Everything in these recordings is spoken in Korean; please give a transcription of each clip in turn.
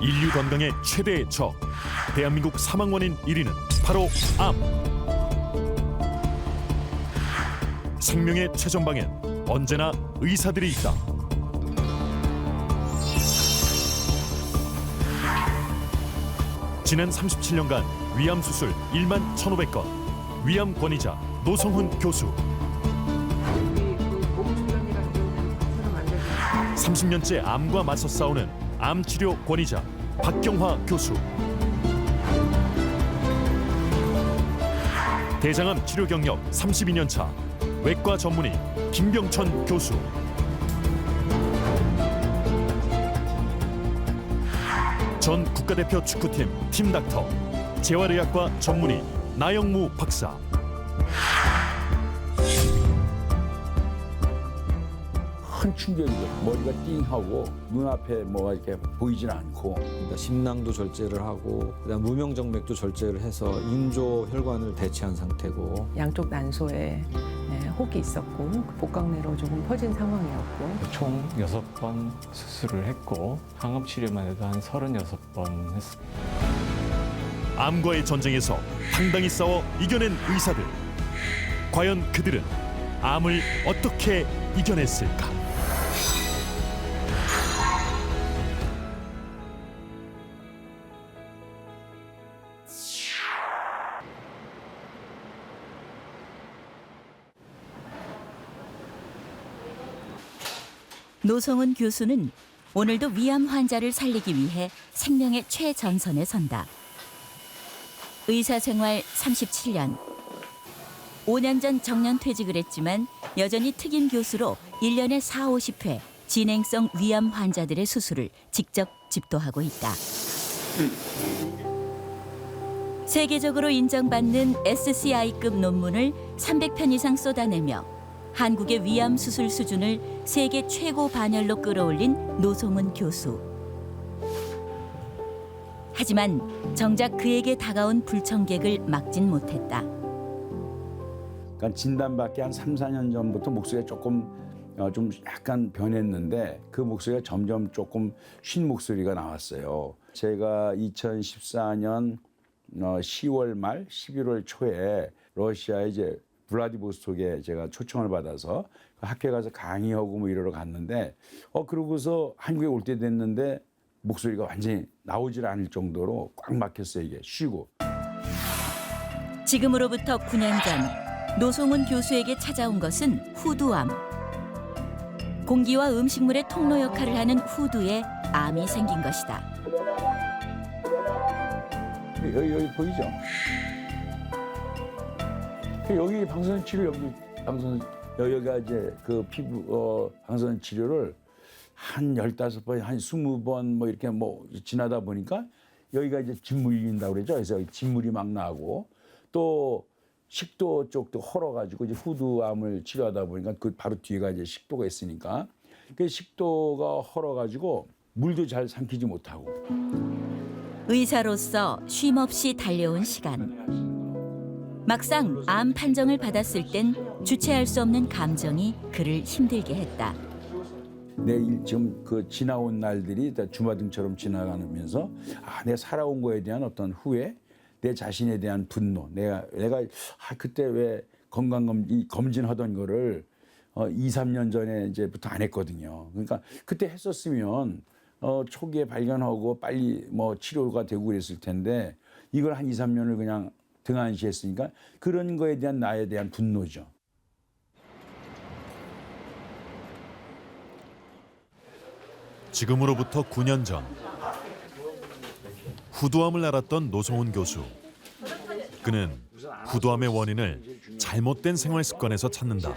인류 건강의 최대의 적, 대한민국 사망 원인 1위는 바로 암. 생명의 최전방엔 언제나 의사들이 있다. 지난 37년간 위암 수술 1만 1,500건, 위암 권위자 노성훈 교수. 30년째 암과 맞서 싸우는 암 치료 권위자 박경화 교수. 대장암 치료 경력 32년 차 외과 전문의 김병천 교수. 전 국가대표 축구팀 팀닥터 재활의학과 전문의 나영무 박사. 큰 충격이죠. 머리가 띵하고 눈앞에 뭐가 이렇게 보이진 않고. 심낭도 절제를 하고 그다음 무명정맥도 절제를 해서 인조 혈관을 대체한 상태고 양쪽 난소에 혹이 있었고 복강내로 조금 퍼진 상황이었고 총 6번 수술을 했고 항암 치료만 해도 한 36번 했습니다. 암과의 전쟁에서 당당히 싸워 이겨낸 의사들. 과연 그들은 암을 어떻게 이겨냈을까? 노성훈 교수는 오늘도 위암 환자를 살리기 위해 생명의 최전선에 선다. 의사 생활 37년. 5년 전 정년 퇴직을 했지만 여전히 특임 교수로 1년에 4, 50회 진행성 위암 환자들의 수술을 직접 집도하고 있다. 세계적으로 인정받는 SCI급 논문을 300편 이상 쏟아내며 한국의 위암 수술 수준을 세계 최고 반열로 끌어올린 노성훈 교수. 하지만 정작 그에게 다가온 불청객을 막진 못했다. 그러니까 진단받기 한 3, 4년 전부터 목소리가 조금 좀 약간 변했는데 그 목소리가 점점 조금 쉰 목소리가 나왔어요. 제가 2014년 10월 말 11월 초에 러시아에 이제 블라디보스톡에 제가 초청을 받아서 학교에 가서 강의하고 뭐 이러러 갔는데 그러고서 한국에 올 때 됐는데 목소리가 완전히 나오질 않을 정도로 꽉 막혔어요. 이게 쉬고. 지금으로부터 9년 전 노성훈 교수에게 찾아온 것은 후두암. 공기와 음식물의 통로 역할을 하는 후두에 암이 생긴 것이다. 여기 보이죠? 여기 방사선 치료 여기가 이제 그 피부 방사선 치료를 한 15번, 한 20번 뭐 이렇게 뭐 지나다 보니까 여기가 이제 짓물이 인다고 그러죠. 그래서 여기 짓물이 막 나고 또 식도 쪽도 헐어가지고 이제 후두암을 치료하다 보니까 그 바로 뒤에가 이제 식도가 있으니까 그 식도가 헐어가지고 물도 잘 삼키지 못하고. 의사로서 쉼없이 달려온 시간. 막상 암 판정을 받았을 땐 주체할 수 없는 감정이 그를 힘들게 했다. 지금 그 지나온 날들이 다 주마등처럼 지나가면서 내가 살아온 거에 대한 어떤 후회, 내 자신에 대한 분노, 내가 그때 왜 검진하던 거를 2, 3년 전에 이제부터 안 했거든요. 그러니까 그때 했었으면 초기에 발견하고 빨리 뭐 치료가 되고 그랬을 텐데 이걸 한 2, 3년을 그냥 등한시했으니까 그런 거에 대한 나에 대한 분노죠. 지금으로부터 9년 전 후두암을 앓았던 노성훈 교수. 그는 후두암의 원인을 잘못된 생활 습관에서 찾는다.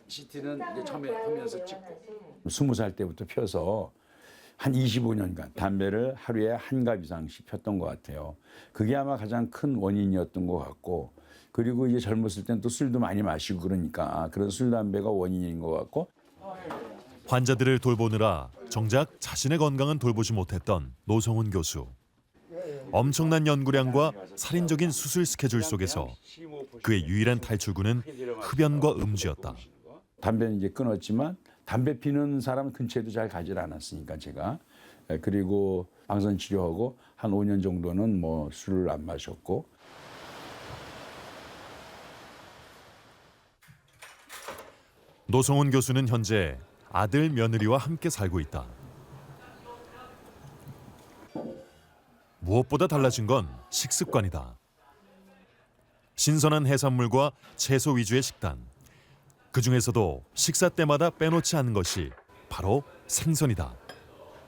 CT는 이제 처음에 하면서 찍고 20살 때부터 펴서 한 25년간 담배를 하루에 한 갑 이상씩 폈던 것 같아요. 그게 아마 가장 큰 원인이었던 것 같고, 그리고 이제 젊었을 땐 또 술도 많이 마시고 그러니까 그런 술 담배가 원인인 것 같고. 환자들을 돌보느라 정작 자신의 건강은 돌보지 못했던 노성훈 교수. 엄청난 연구량과 살인적인 수술 스케줄 속에서 그의 유일한 탈출구는 흡연과 음주였다. 담배는 이제 끊었지만 담배 피는 사람 근처에도 잘 가지 않았으니까 제가. 그리고 방사선 치료하고 한 5년 정도는 뭐 술을 안 마셨고. 노성훈 교수는 현재 아들 며느리와 함께 살고 있다. 무엇보다 달라진 건 식습관이다. 신선한 해산물과 채소 위주의 식단. 그중에서도 식사 때마다 빼놓지 않는 것이 바로 생선이다.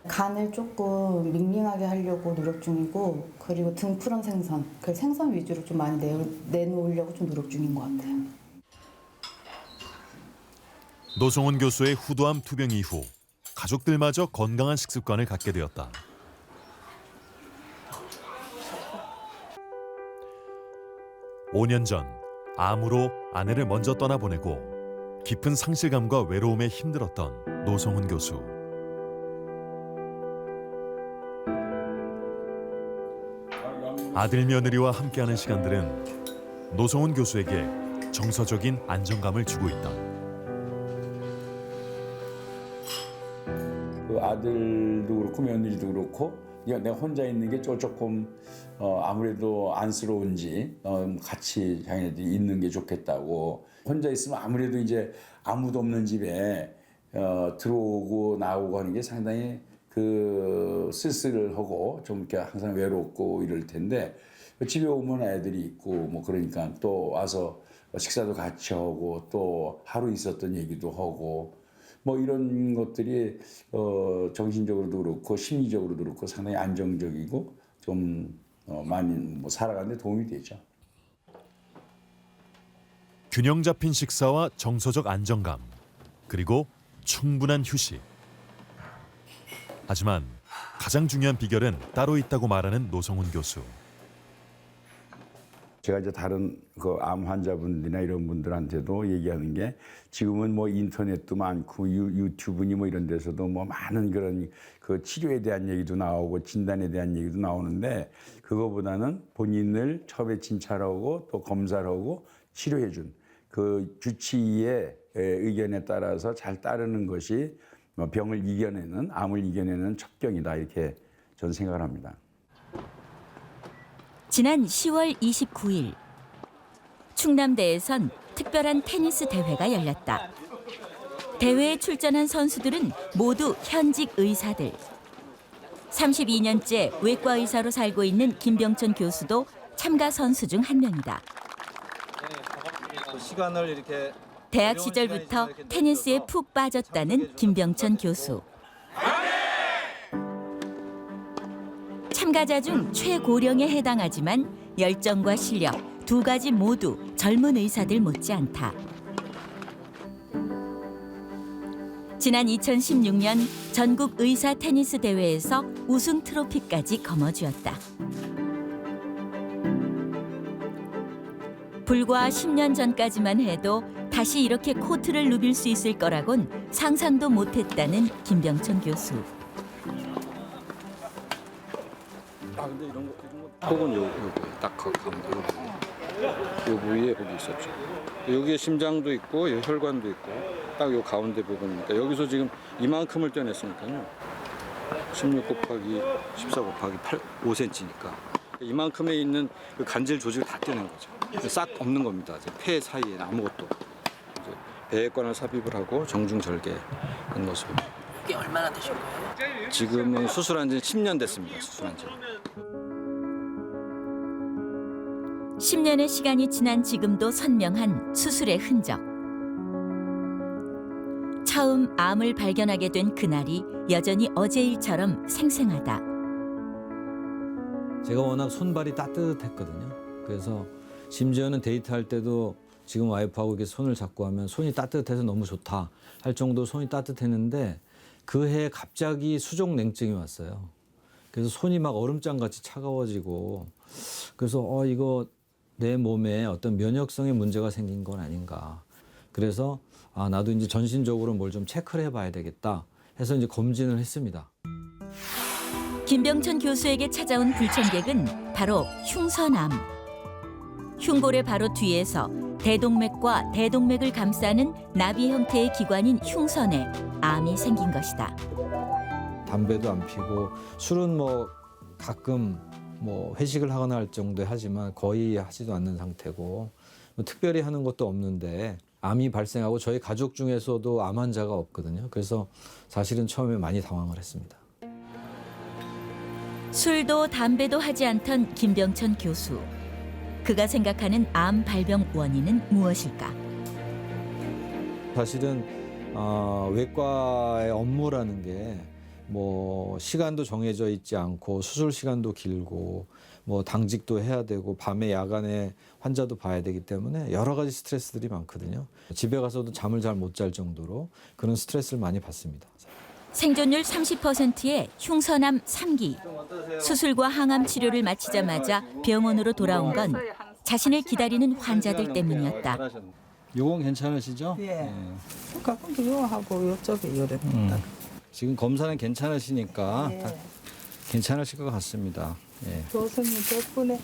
간을 조금 밍밍하게 하려고 노력 중이고, 그리고 등푸른 생선, 그 생선 위주로 좀 많이 내놓으려고 좀 노력 중인 것 같아요. 노성훈 교수의 후두암 투병 이후 가족들마저 건강한 식습관을 갖게 되었다. (5년) 전 암으로 아내를 먼저 떠나보내고 깊은 상실감과 외로움에 힘들었던 노성훈 교수. 아들 며느리와 함께하는 시간들은 노성훈 교수에게 정서적인 안정감을 주고 있다. 그 아들도 그렇고 며느리도 그렇고 내가 혼자 있는 게 조금 아무래도 안쓰러운지 같이 자기네들이 있는 게 좋겠다고. 혼자 있으면 아무래도 이제 아무도 없는 집에 들어오고 나오고 하는 게 상당히 그 쓸쓸하고 좀 이렇게 항상 외롭고 이럴 텐데, 집에 오면 애들이 있고 뭐 그러니까 또 와서 식사도 같이 하고 또 하루 있었던 얘기도 하고 뭐 이런 것들이 정신적으로도 그렇고 심리적으로도 그렇고 상당히 안정적이고 좀 많이 뭐 살아가는 데 도움이 되죠. 균형 잡힌 식사와 정서적 안정감, 그리고 충분한 휴식. 하지만 가장 중요한 비결은 따로 있다고 말하는 노성훈 교수. 제가 이제 다른 그 암 환자분들이나 이런 분들한테도 얘기하는 게, 지금은 뭐 인터넷도 많고 유튜브니 뭐 이런 데서도 뭐 많은 그런 그 치료에 대한 얘기도 나오고 진단에 대한 얘기도 나오는데, 그거보다는 본인을 처음에 진찰하고 또 검사를 하고 치료해 준 그 주치의의 의견에 따라서 잘 따르는 것이 병을 이겨내는, 암을 이겨내는 첩경이다, 이렇게 저는 생각을 합니다. 지난 10월 29일 충남대에선 특별한 테니스 대회가 열렸다. 대회에 출전한 선수들은 모두 현직 의사들. 32년째 외과 의사로 살고 있는 김병천 교수도 참가 선수 중 한 명이다. 시간을 이렇게 대학 시절부터 테니스에 푹 빠졌다는 김병천 교수. 참가자 중 최고령에 해당하지만 열정과 실력 두 가지 모두 젊은 의사들 못지않다. 지난 2016년 전국 의사 테니스 대회에서 우승 트로피까지 거머쥐었다. 불과 10년 전까지만 해도 다시 이렇게 코트를 누빌 수 있을 거라곤 상상도 못했다는 김병천 교수. 근데 이런 거 혹은 요거 딱 가운데 요 부위에 거기 있었죠. 여기에 심장도 있고 여기 혈관도 있고 딱 요 가운데 부분이니까 여기서 지금 이만큼을 떼냈으니까요. 16 곱하기 14 곱하기 5cm니까 이만큼에 있는 그 간질 조직을 다 떼낸 거죠. 싹 없는 겁니다. 폐 사이에는 아무것도. 이제 배액관을 삽입을 하고 정중절개한 모습입니다. 이게 얼마나 되신 거예요? 지금은 수술한 지 10년 됐습니다. 수술한 지. 10년의 시간이 지난 지금도 선명한 수술의 흔적. 처음 암을 발견하게 된 그날이 여전히 어제 일처럼 생생하다. 제가 워낙 손발이 따뜻했거든요. 그래서 심지어는 데이트할 때도 지금 와이프하고 이렇게 손을 잡고 하면 손이 따뜻해서 너무 좋다 할 정도로 손이 따뜻했는데, 그 해에 갑자기 수족 냉증이 왔어요. 그래서 손이 막 얼음장같이 차가워지고, 그래서 이거 내 몸에 어떤 면역성에 문제가 생긴 건 아닌가. 그래서 나도 이제 전신적으로 뭘 좀 체크를 해봐야 되겠다 해서 이제 검진을 했습니다. 김병천 교수에게 찾아온 불청객은 바로 흉선암. 흉골의 바로 뒤에서 대동맥과 대동맥을 감싸는 나비 형태의 기관인 흉선에 암이 생긴 것이다. 담배도 안 피고 술은 뭐 가끔 뭐 회식을 하거나 할 정도에 하지만 거의 하지도 않는 상태고 뭐 특별히 하는 것도 없는데 암이 발생하고 저희 가족 중에서도 암 환자가 없거든요. 그래서 사실은 처음에 많이 당황을 했습니다. 술도 담배도 하지 않던 김병천 교수. 그가 생각하는 암 발병 원인은 무엇일까? 사실은 외과의 업무라는 게 뭐 시간도 정해져 있지 않고 수술 시간도 길고 뭐 당직도 해야 되고 밤에 야간에 환자도 봐야 되기 때문에 여러 가지 스트레스들이 많거든요. 집에 가서도 잠을 잘 못 잘 정도로 그런 스트레스를 많이 받습니다. 생존율 30%의 흉선암 3기. 수술과 항암 치료를 마치자마자 병원으로 돌아온 건 자신을 기다리는 환자들 때문이었다. 요건 괜찮으시죠? 예. 가끔도 요하고 요쪽에 요랬다. 지금 검사는 괜찮으시니까 예. 다 괜찮으실 것 같습니다. 예. 교수님 덕분에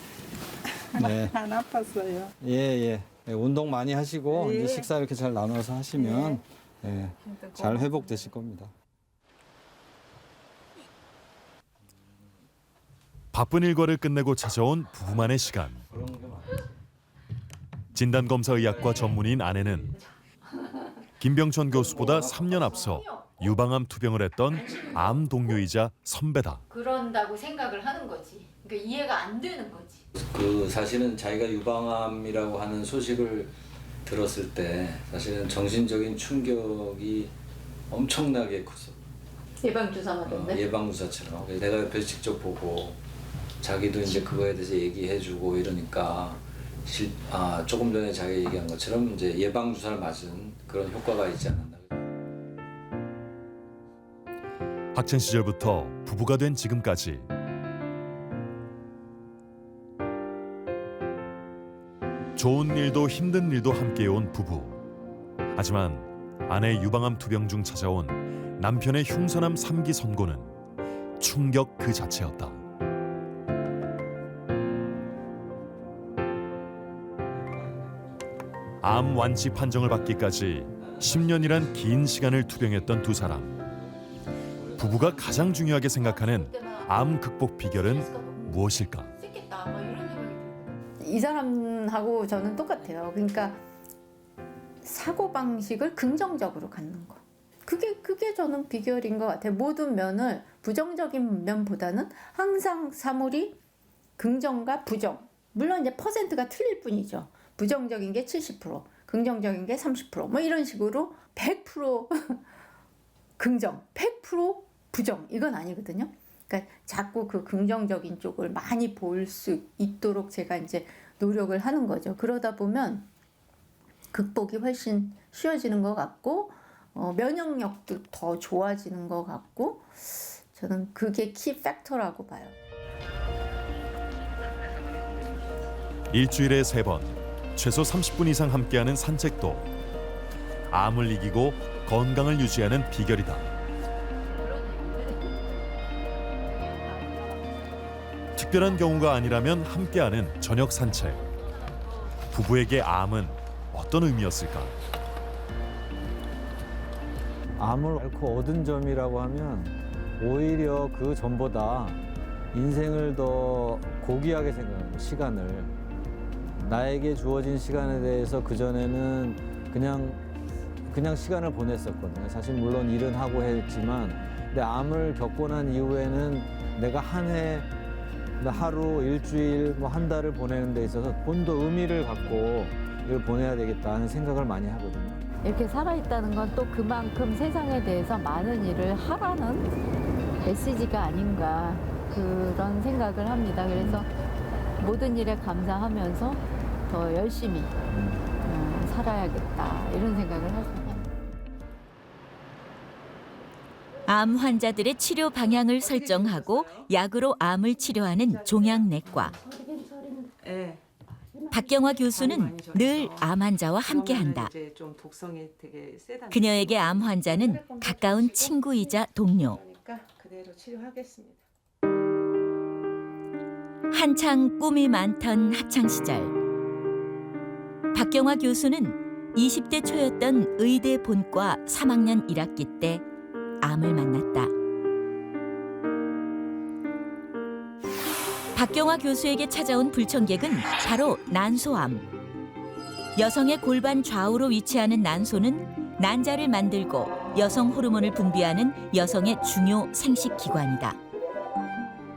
네. 안 아팠어요. 예. 운동 많이 하시고 예. 이제 식사 이렇게 잘 나눠서 하시면 예. 잘 회복되실 겁니다. 바쁜 일과를 끝내고 찾아온 부부만의 시간. 진단검사의학과 전문의인 아내는 김병천 교수보다 3년 앞서 유방암 투병을 했던 암 동료이자 선배다. 그런다고 생각을 하는 거지. 그러니까 이해가 안 되는 거지. 그 사실은 자기가 유방암이라고 하는 소식을 들었을 때 사실은 정신적인 충격이 엄청나게 컸어. 예방주사 맞았네. 예방주사처럼. 내가 옆에서 직접 보고 자기도 이제 그거에 대해서 얘기해주고 이러니까 조금 전에 자기가 얘기한 것처럼 이제 예방주사를 맞은 그런 효과가 있지 않았나. 학창 시절부터 부부가 된 지금까지 좋은 일도 힘든 일도 함께해온 부부. 하지만 아내 유방암 투병 중 찾아온 남편의 흉선암 3기 선고는 충격 그 자체였다. 암 완치 판정을 받기까지 10년이란 긴 시간을 투병했던 두 사람. 부부가 가장 중요하게 생각하는 암 극복 비결은 무엇일까? 이 사람하고 저는 똑같아요. 그러니까 사고 방식을 긍정적으로 갖는 거. 그게 저는 비결인 것 같아요. 모든 면을 부정적인 면보다는 항상 사물이 긍정과 부정. 물론 이제 퍼센트가 틀릴 뿐이죠. 부정적인 게 70%, 긍정적인 게 30%, 뭐 이런 식으로 100% 긍정, 100% 부정 이건 아니거든요. 그러니까 자꾸 그 긍정적인 쪽을 많이 볼 수 있도록 제가 이제 노력을 하는 거죠. 그러다 보면 극복이 훨씬 쉬워지는 것 같고 면역력도 더 좋아지는 것 같고 저는 그게 키 팩터라고 봐요. 일주일에 3번, 최소 30분 이상 함께하는 산책도 암을 이기고 건강을 유지하는 비결이다. 특별한 경우가 아니라면 함께하는 저녁 산책. 부부에게 암은 어떤 의미였을까? 암을 앓고 얻은 점이라고 하면 오히려 그 전보다 인생을 더 고귀하게 생각하는 시간을 나에게 주어진 시간에 대해서 그전에는 그냥 시간을 보냈었거든요. 사실 물론 일은 하고 했지만 근데 암을 겪고 난 이후에는 내가 한 해, 하루, 일주일, 뭐 한 달을 보내는 데 있어서 좀 더 의미를 갖고 이걸 보내야 되겠다 하는 생각을 많이 하거든요. 이렇게 살아있다는 건 또 그만큼 세상에 대해서 많은 일을 하라는 메시지가 아닌가 그런 생각을 합니다. 그래서 모든 일에 감사하면서 더 열심히 살아야겠다 이런 생각을 하죠. 암 환자들의 치료 방향을 설정하고 약으로 암을 치료하는 종양내과. 박경화 교수는 늘 암 환자와 함께한다. 그녀에게 암 환자는 가까운 친구이자 동료. 한창 꿈이 많던 학창 시절. 박경화 교수는 20대 초였던 의대 본과 3학년 1학기 때 암을 만났다. 박경화 교수에게 찾아온 불청객은 바로 난소암. 여성의 골반 좌우로 위치하는 난소는 난자를 만들고 여성 호르몬을 분비하는 여성의 중요 생식기관이다.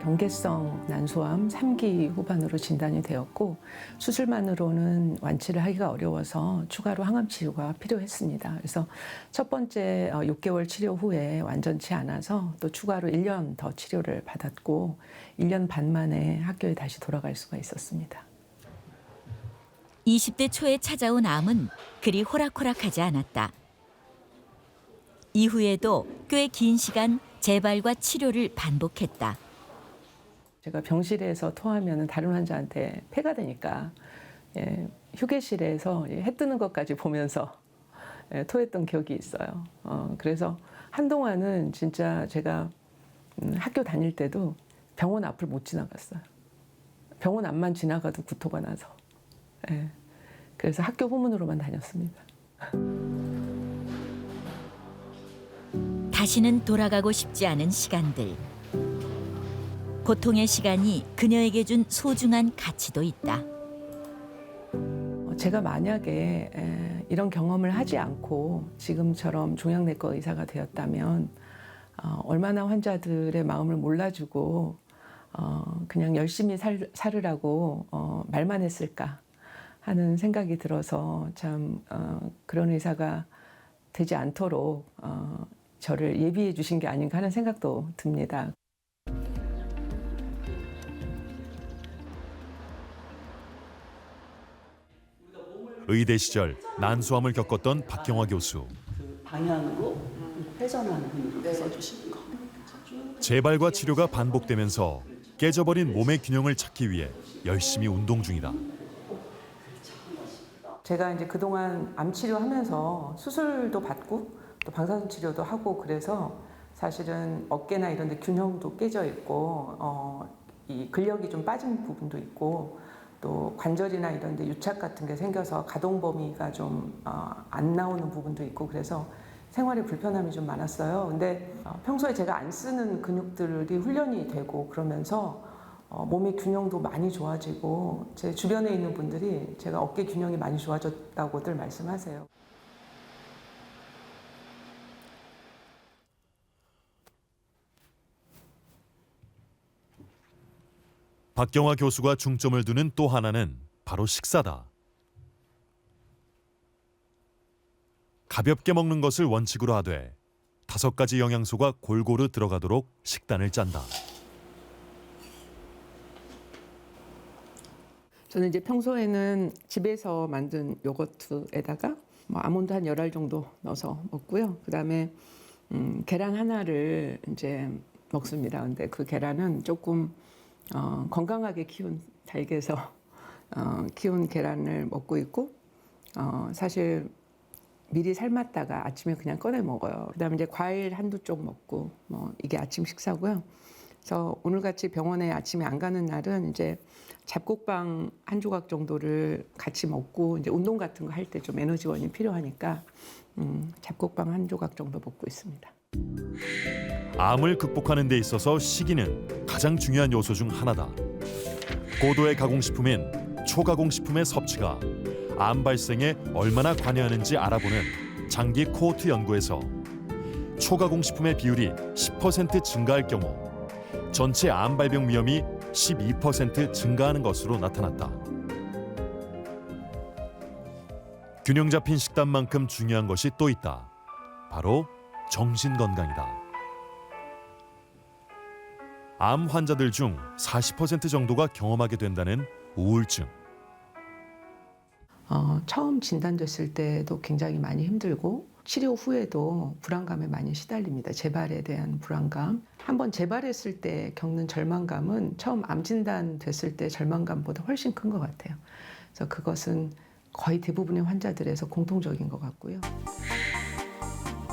경계성 난소암 3기 후반으로 진단이 되었고 수술만으로는 완치를 하기가 어려워서 추가로 항암 치료가 필요했습니다. 그래서 첫 번째 6개월 치료 후에 완전치 않아서 또 추가로 1년 더 치료를 받았고 1년 반 만에 학교에 다시 돌아갈 수가 있었습니다. 20대 초에 찾아온 암은 그리 호락호락하지 않았다. 이후에도 꽤 긴 시간 재발과 치료를 반복했다. 제가 병실에서 토하면 다른 환자한테 폐가 되니까 휴게실에서 해 뜨는 것까지 보면서 토했던 기억이 있어요. 그래서 한동안은 진짜 제가 학교 다닐 때도 병원 앞을 못 지나갔어요. 병원 앞만 지나가도 구토가 나서. 그래서 학교 후문으로만 다녔습니다. 다시는 돌아가고 싶지 않은 시간들. 고통의 시간이 그녀에게 준 소중한 가치도 있다. 제가 만약에 이런 경험을 하지 않고 지금처럼 종양내과 의사가 되었다면 얼마나 환자들의 마음을 몰라주고 그냥 열심히 살으라고 말만 했을까 하는 생각이 들어서 참 그런 의사가 되지 않도록 저를 예비해 주신 게 아닌가 하는 생각도 듭니다. 의대 시절 난소암을 겪었던 박경화 교수. 방향으로 회전하는 힘으로 써주시는 거. 재발과 치료가 반복되면서 깨져버린 몸의 균형을 찾기 위해 열심히 운동 중이다. 제가 이제 그동안 암 치료하면서 수술도 받고 또 방사선 치료도 하고 그래서 사실은 어깨나 이런 데 균형도 깨져 있고 이 근력이 좀 빠진 부분도 있고 또 관절이나 이런 데 유착 같은 게 생겨서 가동 범위가 좀 안 나오는 부분도 있고 그래서 생활에 불편함이 좀 많았어요. 근데 평소에 제가 안 쓰는 근육들이 훈련이 되고 그러면서 몸의 균형도 많이 좋아지고 제 주변에 있는 분들이 제가 어깨 균형이 많이 좋아졌다고들 말씀하세요. 박경화 교수가 중점을 두는 또 하나는 바로 식사다. 가볍게 먹는 것을 원칙으로 하되 5가지 영양소가 골고루 들어가도록 식단을 짠다. 저는 이제 평소에는 집에서 만든 요거트에다가 아몬드 한 10알 정도 넣어서 먹고요. 그다음에 계란 하나를 이제 먹습니다. 근데 그 계란은 조금 건강하게 키운 닭에서 키운 계란을 먹고 있고 사실 미리 삶았다가 아침에 그냥 꺼내 먹어요. 그다음에 이제 과일 한두 쪽 먹고 이게 아침 식사고요. 그래서 오늘같이 병원에 아침에 안 가는 날은 이제 잡곡빵 한 조각 정도를 같이 먹고 이제 운동 같은 거 할 때 좀 에너지원이 필요하니까 잡곡빵 한 조각 정도 먹고 있습니다. 암을 극복하는 데 있어서 식이는 가장 중요한 요소 중 하나다. 고도의 가공식품인 초가공식품의 섭취가 암 발생에 얼마나 관여하는지 알아보는 장기 코호트 연구에서 초가공식품의 비율이 10% 증가할 경우 전체 암 발병 위험이 12% 증가하는 것으로 나타났다. 균형 잡힌 식단만큼 중요한 것이 또 있다. 바로 정신 건강이다. 암 환자들 중 40% 정도가 경험하게 된다는 우울증. 처음 진단됐을 때도 굉장히 많이 힘들고 치료 후에도 불안감에 많이 시달립니다. 재발에 대한 불안감. 한번 재발했을 때 겪는 절망감은 처음 암 진단됐을 때 절망감보다 훨씬 큰 것 같아요. 그래서 그것은 거의 대부분의 환자들에서 공통적인 것 같고요.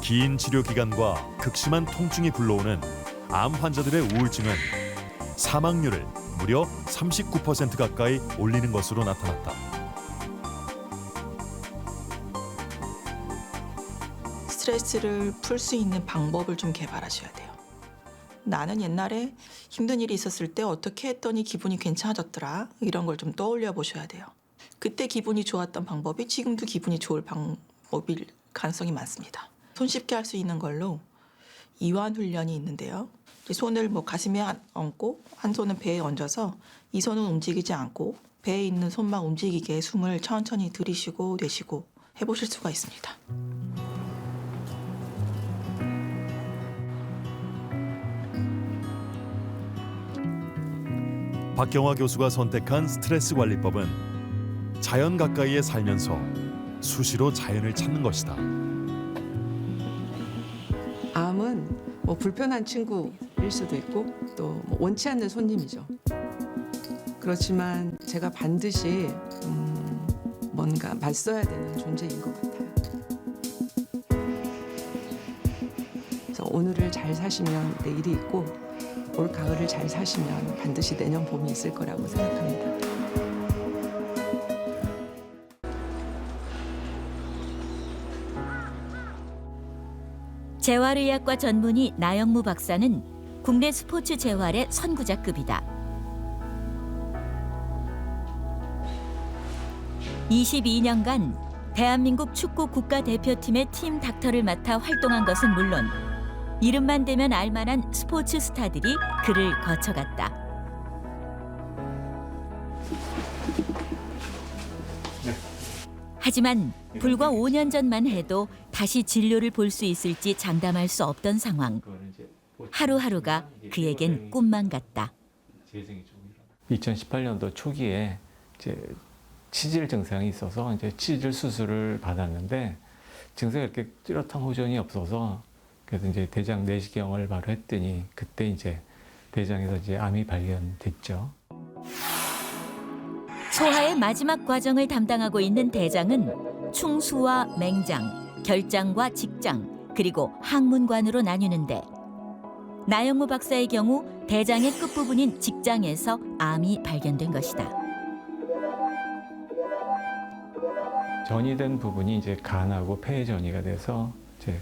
긴 치료 기간과 극심한 통증이 불러오는 암 환자들의 우울증은 사망률을 무려 39% 가까이 올리는 것으로 나타났다. 스트레스를 풀 수 있는 방법을 좀 개발하셔야 돼요. 나는 옛날에 힘든 일이 있었을 때 어떻게 했더니 기분이 괜찮아졌더라. 이런 걸 좀 떠올려 보셔야 돼요. 그때 기분이 좋았던 방법이 지금도 기분이 좋을 방법일 가능성이 많습니다. 손쉽게 할 수 있는 걸로 이완 훈련이 있는데요. 손을 가슴에 얹고 한 손은 배에 얹어서 이 손은 움직이지 않고 배에 있는 손만 움직이게 숨을 천천히 들이쉬고 내쉬고 해보실 수가 있습니다. 박경화 교수가 선택한 스트레스 관리법은 자연 가까이에 살면서 수시로 자연을 찾는 것이다. 암은 불편한 친구일 수도 있고 또 원치 않는 손님이죠. 그렇지만 제가 반드시 뭔가 맞서야 되는 존재인 것 같아요. 그래서 오늘을 잘 사시면 내일이 있고 올 가을을 잘 사시면 반드시 내년 봄이 있을 거라고 생각합니다. 재활의학과 전문의 나영무 박사는 국내 스포츠 재활의 선구자급이다. 22년간 대한민국 축구 국가대표팀의 팀 닥터를 맡아 활동한 것은 물론 이름만 대면 알만한 스포츠 스타들이 그를 거쳐갔다. 하지만 불과 5년 전만 해도 다시 진료를 볼 수 있을지 장담할 수 없던 상황. 하루하루가 그에겐 꿈만 같다. 2018년도 초기에 이제 치질 증상이 있어서 이제 치질 수술을 받았는데 증상이 이렇게 뚜렷한 호전이 없어서 그래서 이제 대장 내시경을 바로 했더니 그때 이제 대장에서 이제 암이 발견됐죠. 소화의 마지막 과정을 담당하고 있는 대장은 충수와 맹장, 결장과 직장, 그리고 항문관으로 나뉘는데 나영무 박사의 경우 대장의 끝부분인 직장에서 암이 발견된 것이다. 전이된 부분이 이제 간하고 폐에 전이가 돼서 이제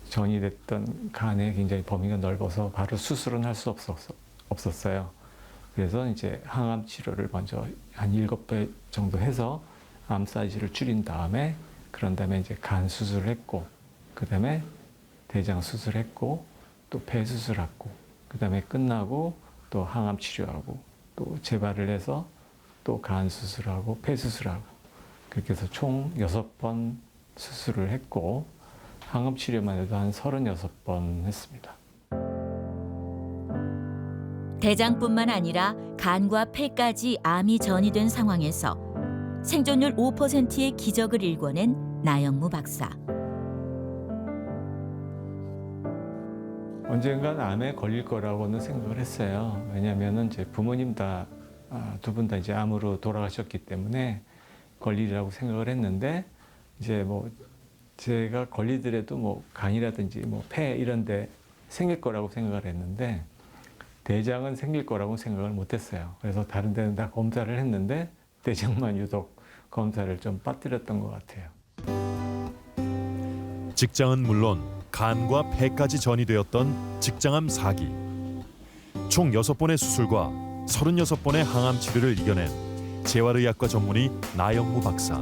전이됐던 간에 굉장히 범위가 넓어서 바로 수술은 할 수 없었어요. 그래서 이제 항암 치료를 먼저 한 7배 정도 해서 암 사이즈를 줄인 다음에 그런 다음에 이제 간 수술을 했고 그다음에 대장 수술했고 또 폐 수술하고 그다음에 끝나고 또 항암 치료하고 또 재발을 해서 또 간 수술하고 폐 수술하고 그렇게 해서 총 6번 수술을 했고 항암 치료만 해도 한 36번 했습니다. 대장뿐만 아니라 간과 폐까지 암이 전이된 상황에서 생존율 5%의 기적을 일궈낸 나영무 박사. 언젠간 암에 걸릴 거라고는 생각을 했어요. 왜냐하면은 이제 부모님 다 두 분 다 이제 암으로 돌아가셨기 때문에 걸리리라고 생각을 했는데 이제 뭐 제가 걸리더라도 뭐 간이라든지 뭐 폐 이런데 생길 거라고 생각을 했는데 대장은 생길 거라고 생각을 못했어요. 그래서 다른 데는 다 검사를 했는데 대장만 유독 검사를 좀 빠뜨렸던 것 같아요. 직장은 물론 간과 폐까지 전이되었던 직장암 4기. 총 6번의 수술과 36번의 항암 치료를 이겨낸 재활의학과 전문의 나영무 박사.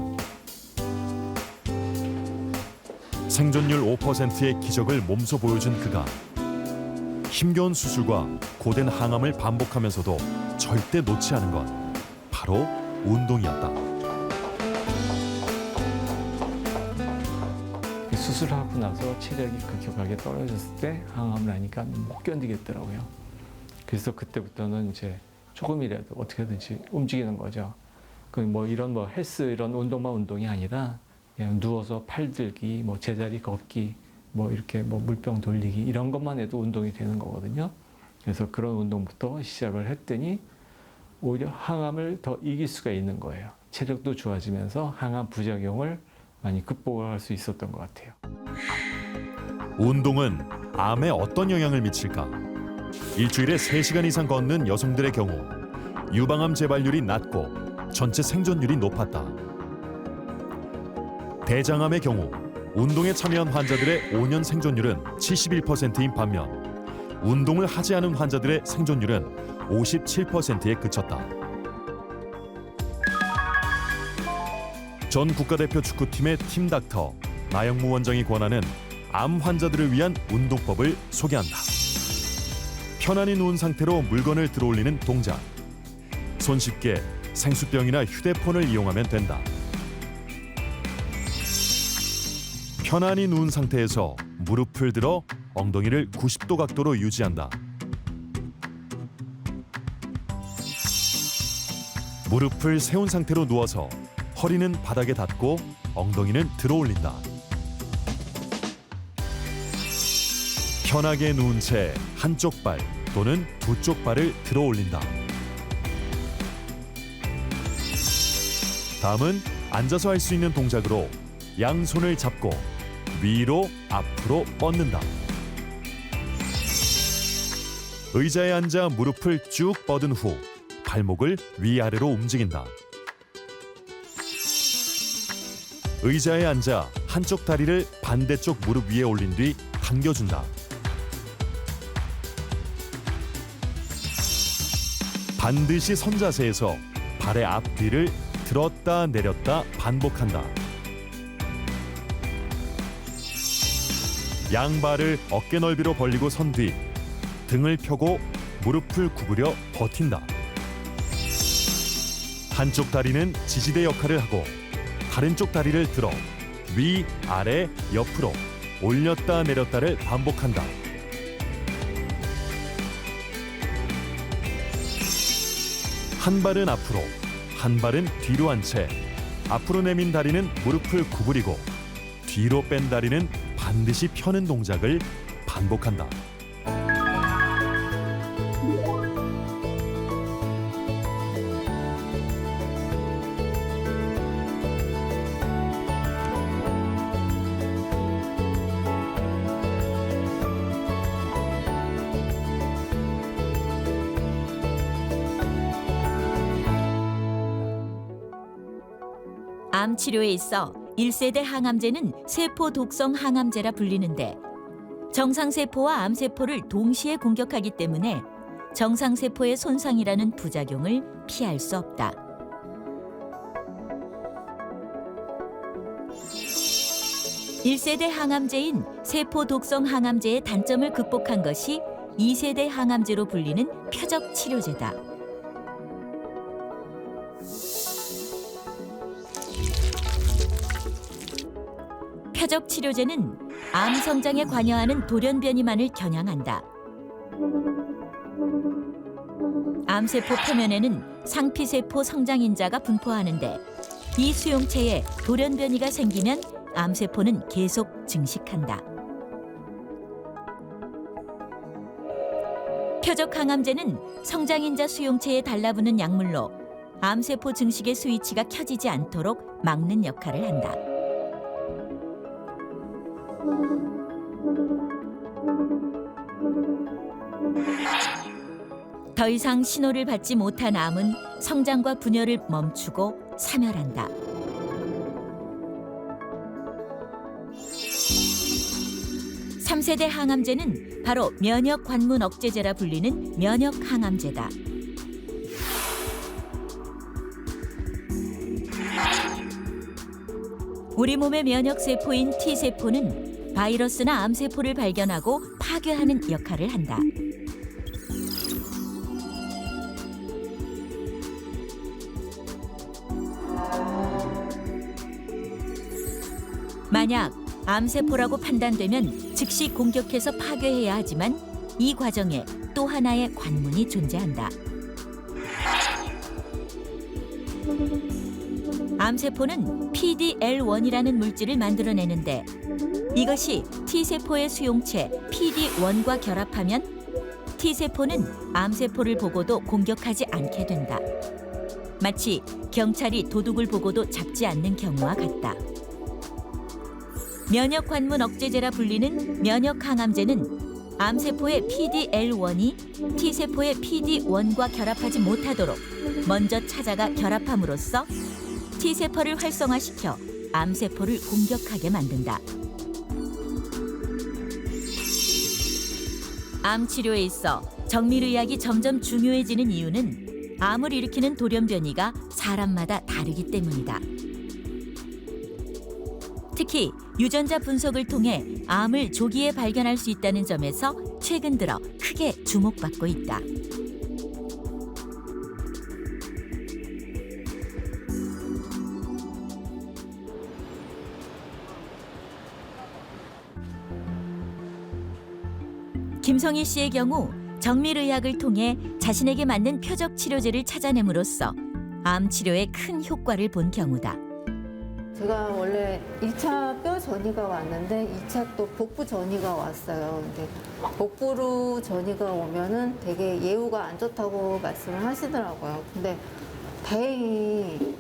생존율 5%의 기적을 몸소 보여준 그가 힘겨운 수술과 고된 항암을 반복하면서도 절대 놓지 않은 것 바로 운동이었다. 수술하고 나서 체력이 급격하게 떨어졌을 때 항암을 하니까 못 견디겠더라고요. 그래서 그때부터는 이제 조금이라도 어떻게든지 움직이는 거죠. 그 뭐 이런 뭐 헬스 이런 운동만 운동이 아니라 그냥 누워서 팔 들기, 뭐 제자리 걷기, 뭐 이렇게 뭐 물병 돌리기 이런 것만 해도 운동이 되는 거거든요. 그래서 그런 운동부터 시작을 했더니 오히려 항암을 더 이길 수가 있는 거예요. 체력도 좋아지면서 항암 부작용을 많이 극복할 수 있었던 것 같아요. 운동은 암에 어떤 영향을 미칠까? 일주일에 3시간 이상 걷는 여성들의 경우 유방암 재발률이 낮고 전체 생존율이 높았다. 대장암의 경우 운동에 참여한 환자들의 5년 생존율은 71%인 반면 운동을 하지 않은 환자들의 생존율은 57%에 그쳤다. 전 국가대표 축구팀의 팀닥터 나영무 원장이 권하는 암 환자들을 위한 운동법을 소개한다. 편안히 누운 상태로 물건을 들어올리는 동작. 손쉽게 생수병이나 휴대폰을 이용하면 된다. 편안히 누운 상태에서 무릎을 들어 엉덩이를 90도 각도로 유지한다. 무릎을 세운 상태로 누워서 허리는 바닥에 닿고 엉덩이는 들어 올린다. 편하게 누운 채 한쪽 발 또는 두 쪽 발을 들어 올린다. 다음은 앉아서 할 수 있는 동작으로 양손을 잡고 위로 앞으로 뻗는다. 의자에 앉아 무릎을 쭉 뻗은 후 발목을 위아래로 움직인다. 의자에 앉아 한쪽 다리를 반대쪽 무릎 위에 올린 뒤 당겨준다. 반드시 선 자세에서 발의 앞뒤를 들었다 내렸다 반복한다. 양발을 어깨 넓이로 벌리고 선 뒤 등을 펴고 무릎을 구부려 버틴다. 한쪽 다리는 지지대 역할을 하고 다른 쪽 다리를 들어 위, 아래, 옆으로 올렸다 내렸다를 반복한다. 한 발은 앞으로, 한 발은 뒤로 한 채 앞으로 내민 다리는 무릎을 구부리고 뒤로 뺀 다리는 반드시 펴는 동작을 반복한다. 암 치료에 있어 1세대 항암제는 세포 독성 항암제라 불리는데 정상세포와 암세포를 동시에 공격하기 때문에 정상세포의 손상이라는 부작용을 피할 수 없다. (1세대) 항암제인 세포 독성 항암제의 단점을 극복한 것이 2세대 항암제로 불리는 표적 치료제다. 표적 치료제는 암 성장에 관여하는 돌연변이만을 겨냥한다. 암세포 표면에는 상피세포 성장인자가 분포하는데 이 수용체에 돌연변이가 생기면 암세포는 계속 증식한다. 표적 항암제는 성장인자 수용체에 달라붙는 약물로 암세포 증식의 스위치가 켜지지 않도록 막는 역할을 한다. 더 이상 신호를 받지 못한 암은 성장과 분열을 멈추고 사멸한다. (3세대) 항암제는 바로 면역 관문 억제제라 불리는 면역 항암제다. 우리 몸의 면역 세포인 T세포는 바이러스나 암세포를 발견하고 파괴하는 역할을 한다. 만약 암세포라고 판단되면 즉시 공격해서 파괴해야 하지만 이 과정에 또 하나의 관문이 존재한다. 암세포는 PD-L1이라는 물질을 만들어내는데 이것이 T세포의 수용체 PD-1과 결합하면 T세포는 암세포를 보고도 공격하지 않게 된다. 마치 경찰이 도둑을 보고도 잡지 않는 경우와 같다. 면역 관문 억제제라 불리는 면역 항암제는 암세포의 PD-L1이 T세포의 PD-1과 결합하지 못하도록 먼저 찾아가 결합함으로써 T세포를 활성화시켜 암세포를 공격하게 만든다. 암 치료에 있어 정밀의학이 점점 중요해지는 이유는 암을 일으키는 돌연변이가 사람마다 다르기 때문이다. 특히 유전자 분석을 통해 암을 조기에 발견할 수 있다는 점에서 최근 들어 크게 주목받고 있다. 김성희 씨의 경우 정밀의학을 통해 자신에게 맞는 표적 치료제를 찾아냄으로써 암 치료에 큰 효과를 본 경우다. 제가 원래 1차 뼈 전이가 왔는데 2차 또 복부 전이가 왔어요. 근데 복부로 전이가 오면은 되게 예후가 안 좋다고 말씀을 하시더라고요. 근데 다행히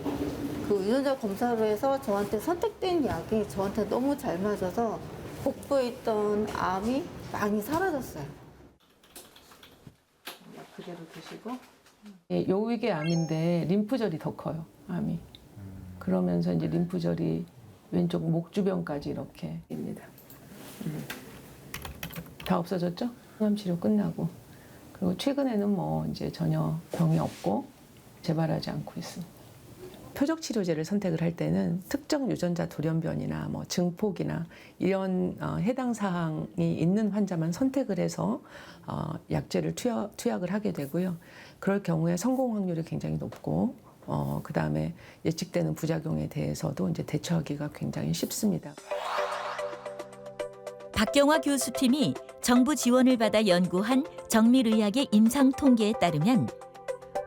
그 유전자 검사로 해서 저한테 선택된 약이 저한테 너무 잘 맞아서 복부에 있던 암이 많이 사라졌어요. 그대로 드시고. 요 위계 암인데 림프절이 더 커요. 암이. 그러면서 이제 림프절이 왼쪽 목 주변까지 이렇게입니다. 다 없어졌죠? 항암 치료 끝나고. 그리고 최근에는 뭐 이제 전혀 병이 없고 재발하지 않고 있습니다. 표적 치료제를 선택을 할 때는 특정 유전자 돌연변이나 뭐 증폭이나 이런 해당 사항이 있는 환자만 선택을 해서 약제를 투약을 하게 되고요. 그럴 경우에 성공 확률이 굉장히 높고 그다음에 예측되는 부작용에 대해서도 이제 대처하기가 굉장히 쉽습니다. 박경화 교수팀이 정부 지원을 받아 연구한 정밀의학의 임상 통계에 따르면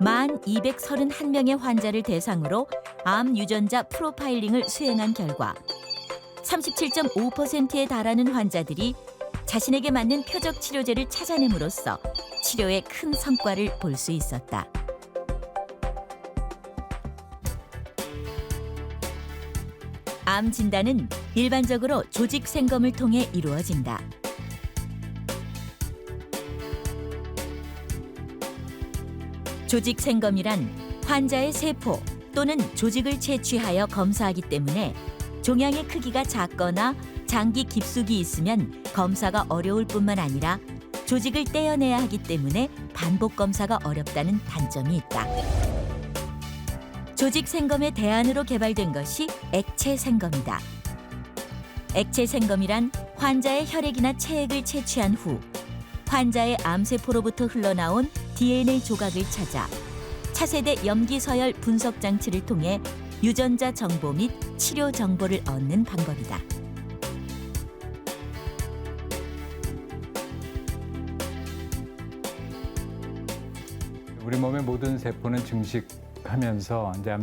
1,231명의 환자를 대상으로 암 유전자 프로파일링을 수행한 결과 37.5%에 달하는 환자들이 자신에게 맞는 표적 치료제를 찾아냄으로써 치료에 큰 성과를 볼 수 있었다. 암 진단은 일반적으로 조직 생검을 통해 이루어진다. 조직 생검이란 환자의 세포 또는 조직을 채취하여 검사하기 때문에 종양의 크기가 작거나 장기 깊숙이 있으면 검사가 어려울 뿐만 아니라 조직을 떼어내야 하기 때문에 반복 검사가 어렵다는 단점이 있다. 조직 생검의 대안으로 개발된 것이 액체 생검이다. 액체 생검이란 환자의 혈액이나 체액을 채취한 후 환자의 암세포로부터 흘러나온 DNA 조각을 찾아 차세대 염기서열 분석 장치를 통해 유전자 정보 및 치료 정보를 얻는 방법이다. 우리 몸의 모든 세포는 증식하면서 이제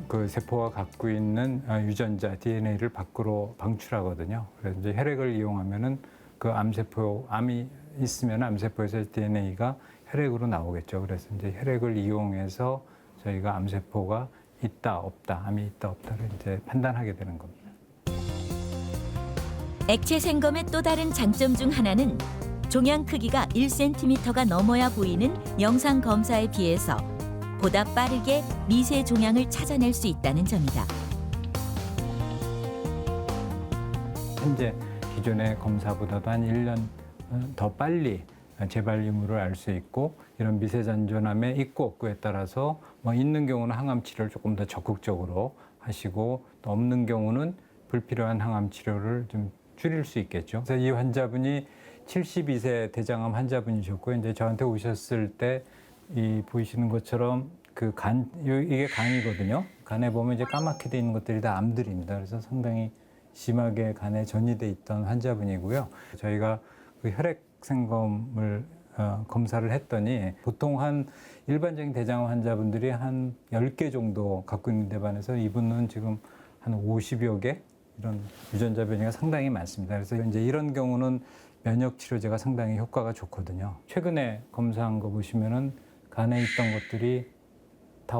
그 세포가 갖고 있는 유전자 DNA를 밖으로 방출하거든요. 그래서 이제 혈액을 이용하면은 그 암이 있으면 암세포에서 DNA가 혈액으로 나오겠죠. 그래서 이제 혈액을 이용해서 저희가 암세포가 있다 없다, 암이 있다 없다를 이제 판단하게 되는 겁니다. 액체 생검의 또 다른 장점 중 하나는 종양 크기가 1cm가 넘어야 보이는 영상 검사에 비해서 보다 빠르게 미세 종양을 찾아낼 수 있다는 점이다. 현재 기존의 검사보다도 한 1년 더 빨리 재발 유무를 알 수 있고 이런 미세 잔존암에 있고 없고에 따라서 뭐 있는 경우는 항암 치료를 조금 더 적극적으로 하시고 또 없는 경우는 불필요한 항암 치료를 좀 줄일 수 있겠죠. 그래서 이 환자분이 72세 대장암 환자분이셨고 이제 저한테 오셨을 때 이 보이시는 것처럼 그 이게 간이거든요. 간에 보면 이제 까맣게 돼 있는 것들이 다 암들입니다. 그래서 상당히 심하게 간에 전이돼 있던 환자분이고요. 저희가 그 혈액 생검을 검사를 했더니 보통 한 일반적인 대장암 환자분들이 한 10개 정도 갖고 있는 데 반해서 이분은 지금 한 50여 개 이런 유전자 변이가 상당히 많습니다. 그래서 이제 이런 경우는 면역 치료제가 상당히 효과가 좋거든요. 최근에 검사한 거 보시면은 간에 있던 것들이 다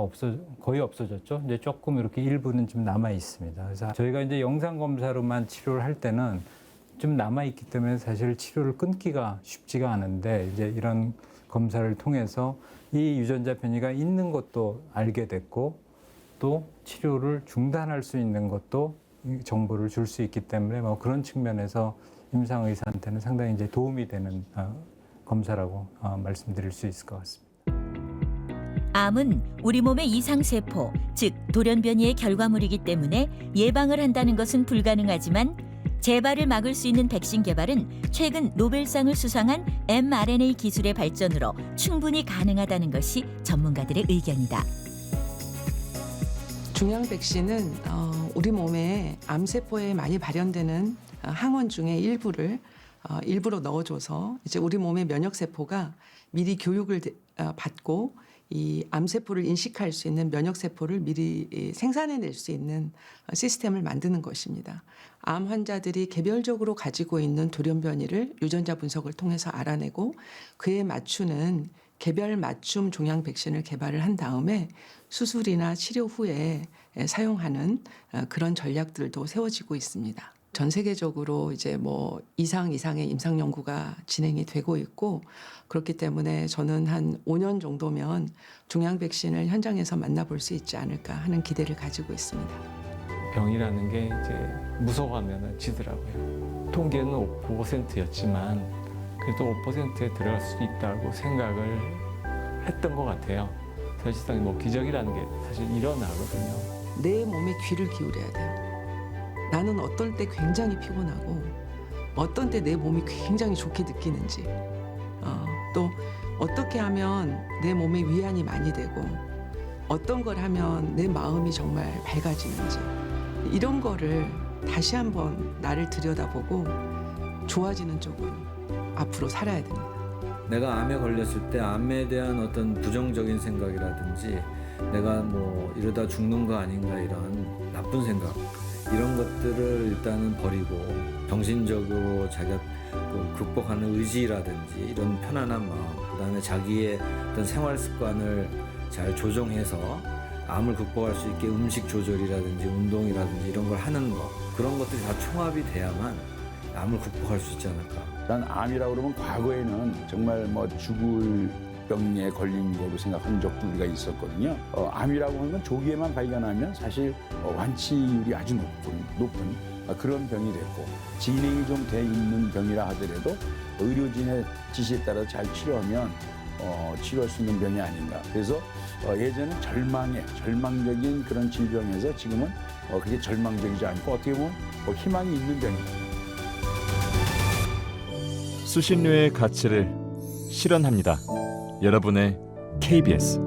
거의 없어졌죠. 이제 조금 이렇게 일부는 좀 남아 있습니다. 그래서 저희가 이제 영상 검사로만 치료를 할 때는 좀 남아 있기 때문에 사실 치료를 끊기가 쉽지가 않은데 이제 이런 검사를 통해서 이 유전자 변이가 있는 것도 알게 됐고 또 치료를 중단할 수 있는 것도 정보를 줄 수 있기 때문에 뭐 그런 측면에서 임상 의사한테는 상당히 이제 도움이 되는 검사라고 말씀드릴 수 있을 것 같습니다. 암은 우리 몸의 이상세포, 즉 돌연변이의 결과물이기 때문에 예방을 한다는 것은 불가능하지만 재발을 막을 수 있는 백신 개발은 최근 노벨상을 수상한 mRNA 기술의 발전으로 충분히 가능하다는 것이 전문가들의 의견이다. 중량 백신은 우리 몸에 암세포에 많이 발현되는 항원 중에 일부로 넣어줘서 이제 우리 몸의 면역세포가 미리 교육을 받고 이 암세포를 인식할 수 있는 면역세포를 미리 생산해낼 수 있는 시스템을 만드는 것입니다. 암 환자들이 개별적으로 가지고 있는 돌연변이를 유전자 분석을 통해서 알아내고 그에 맞추는 개별 맞춤 종양 백신을 개발을 한 다음에 수술이나 치료 후에 사용하는 그런 전략들도 세워지고 있습니다. 전 세계적으로 이제 뭐 이상의 임상 연구가 진행이 되고 있고 그렇기 때문에 저는 한 5년 정도면 종양 백신을 현장에서 만나볼 수 있지 않을까 하는 기대를 가지고 있습니다. 병이라는 게 이제 무서워하면 지더라고요. 통계는 5%였지만 그래도 5%에 들어갈 수 있다고 생각을 했던 것 같아요. 사실상 뭐 기적이라는 게 사실 일어나거든요. 내 몸에 귀를 기울여야 돼요. 나는 어떨 때 굉장히 피곤하고 어떤 때 내 몸이 굉장히 좋게 느끼는지 또 어떻게 하면 내 몸에 위안이 많이 되고 어떤 걸 하면 내 마음이 정말 밝아지는지 이런 거를 다시 한번 나를 들여다보고 좋아지는 쪽으로 앞으로 살아야 됩니다. 내가 암에 걸렸을 때 암에 대한 어떤 부정적인 생각이라든지 내가 뭐 이러다 죽는 거 아닌가 이런 나쁜 생각 이런 것들을 일단은 버리고 정신적으로 자기가 극복하는 의지라든지 이런 편안한 마음 그다음에 자기의 어떤 생활 습관을 잘 조정해서 암을 극복할 수 있게 음식 조절이라든지 운동이라든지 이런 걸 하는 거 그런 것들이 다 총합이 돼야만 암을 극복할 수 있지 않을까. 난 암이라고 그러면 과거에는 정말 뭐 죽을 병에 걸린 거로 생각한 적도 우리가 있었거든요. 암이라고 하는 건 조기에만 발견하면 사실 완치율이 아주 높은 그런 병이 됐고 진행이 좀 돼 있는 병이라 하더라도 의료진의 지시에 따라 잘 치료하면 치료할 수 있는 병이 아닌가. 그래서 예전엔 절망적인 그런 질병에서 지금은 그게 절망적이지 않고 어떻게 보면 희망이 있는 병입니다. 수신료의 가치를 실현합니다. 여러분의 KBS